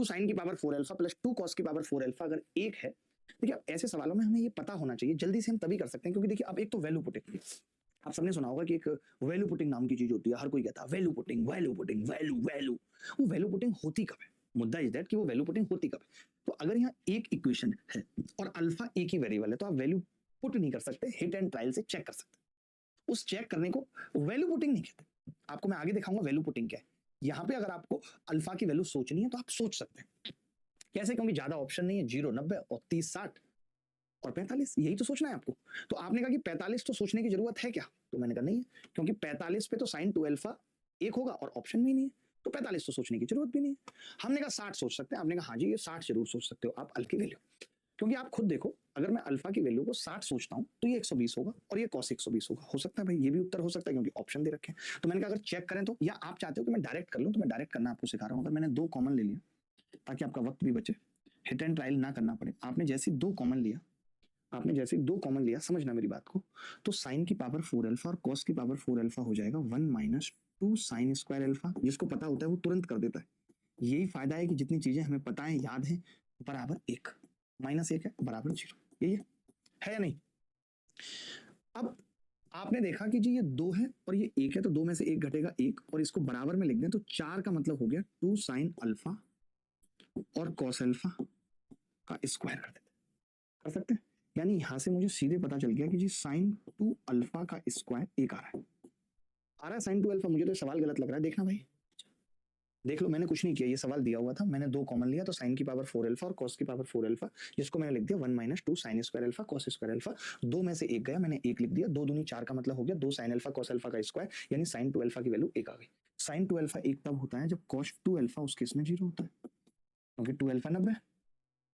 2 sign की power 4 alpha plus 2 cos की power 4 alpha अगर एक है, देखिए ऐसे सवालों में हमें ये पता होना चाहिए, जल्दी से हम तभी कर सकते हैं क्योंकि देखिए अब एक तो वैल्यू पुटिंग, आप सबने सुना होगा कि एक वैल्यू पुटिंग नाम की चीज होती है, हर कोई कहता है value putting value putting value value. वो वैल्यू पुटिंग होती कब है, मुद्दा इज दैट कि वो वैल्यू पुटिंग होती कब है। तो अगर यहाँ एक इक्वेशन है और अल्फा एक ही वेरिएबल है तो आप वैल्यू पुट नहीं कर सकते, हिट एंड ट्रायल से चेक कर सकते। उस चेक करने को वैल्यू पुटिंग नहीं कहते। आपको मैं आगे दिखाऊंगा वैल्यू पुटिंग क्या है। यहाँ पे अगर आपको अल्फा की वैल्यू सोचनी है तो आप सोच सकते हैं। कैसे? क्योंकि ज्यादा ऑप्शन नहीं है, 0 90 और 30 60 और 45, यही तो सोचना है आपको। तो आपने कहा कि 45 तो सोचने की जरूरत है क्या, तो मैंने कहा नहीं है, क्योंकि 45 पे तो साइन 2 अल्फा एक होगा और ऑप्शन में नहीं है, तो 45 तो सोचने की जरूरत भी नहीं है। हमने कहा 60 सोच सकते हैं, आपने कहा हाँ जी ये 60 जरूर सोच सकते हो आप अल्फा की वैल्यू, क्योंकि आप खुद देखो अगर मैं अल्फा की वैल्यू को 60 सोचता हूं तो ये 120 होगा और ये cos 120 होगा। हो सकता है भाई, ये भी उत्तर हो सकता है क्योंकि ऑप्शन दे रखे हैं। तो मैंने कहा अगर चेक करें तो, या आप चाहते हो कि मैं डायरेक्ट कर लूं तो मैं डायरेक्ट करना आपको सिखा रहा हूं। अगर मैंने 2 कॉमन ले लिया ताकि आपका वक्त भी बचे, हिट एंड ट्रायल ना करना पड़े, आपने जैसे 2 कॉमन लिया, आपने जैसे 2 कॉमन लिया, समझना मेरी बात को, तो साइन की पावर 4 अल्फा और cos की पावर 4 अल्फा हो जाएगा 1 माइनस 2 साइन स्क्वायर अल्फा। जिसको पता होता है वो तुरंत कर देता है। यही फायदा है कि जितनी चीजें हमें पता है, याद है, बराबर 1 माइनस 1 है बराबर 0, यही है या नहीं? अब आपने देखा कि जी ये 2 है और ये 1 है, तो 2 में से 1 घटेगा 1 और इसको बराबर में लिख दें तो 4 का मतलब हो गया 2 साइन अल्फा और cos अल्फा का स्क्वायर कर देते, कर सकते हैं। यानी यहां से मुझे सीधे पता चल गया कि जी साइन 2 अल्फा का स्क्वायर 1 आ रहा है, आ रहा है साइन 2 अल्फा। मुझे तो सवाल गलत लग रहा है, देखना भाई, देख लो, मैंने कुछ नहीं किया, ये सवाल दिया हुआ था, मैंने 2 कॉमन लिया तो साइन की पावर 4 अल्फा और cos की पावर 4 अल्फा, जिसको मैंने लिख दिया 1 minus 2 sine square alpha cos square alpha. 2 में से 1 गया, मैंने 1 लिख दिया, 2 दूनी 4 का मतलब हो गया 2 साइन अल्फा cos अल्फा का स्क्वायर, यानी साइन 2 अल्फा की वैल्यू 1 आ गई। साइन 2 अल्फा 1 तब होता है जब cos 2 अल्फा उस केस में 0 होता है, क्योंकि 2 अल्फा 90।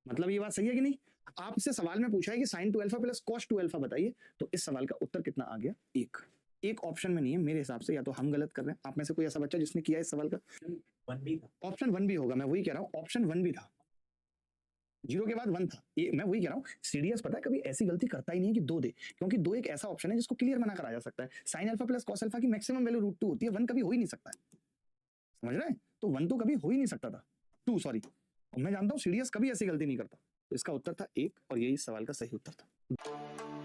मतलब ये बात सही है कि नहीं? आपसे सवाल में पूछा है कि sine 2 alpha plus cos 2 alpha बताइए, तो इस सवाल का उत्तर कितना आ गया? 1। एक ऑप्शन में नहीं है मेरे हिसाब से, या तो हम गलत कर रहे हैं। आप में से कोई ऐसा बच्चा जिसने किया इस सवाल का? ऑप्शन 1 भी होगा, मैं वही कह रहा हूँ, ऑप्शन 1 भी था, 0 के बाद 1 था। ये मैं वही कह रहा हूँ, सीडीएस पता है कभी ऐसी गलती करता ही नहीं है कि 2 दे, क्योंकि 2 एक ऐसा ऑप्शन है जिसको क्लियर मना करा जा सकता है। Sine alpha plus cos alpha की मैक्सिमम वैल्यू √2 होती है, 1 कभी हो ही नहीं सकता है, समझ रहे हैं? तो 1 तो कभी हो ही नहीं सकता था, 2 सॉरी, मैं जानता हूँ सीडीएस कभी ऐसी गलती नहीं करता। तो इसका उत्तर था 1 और यही इस सवाल का सही उत्तर था।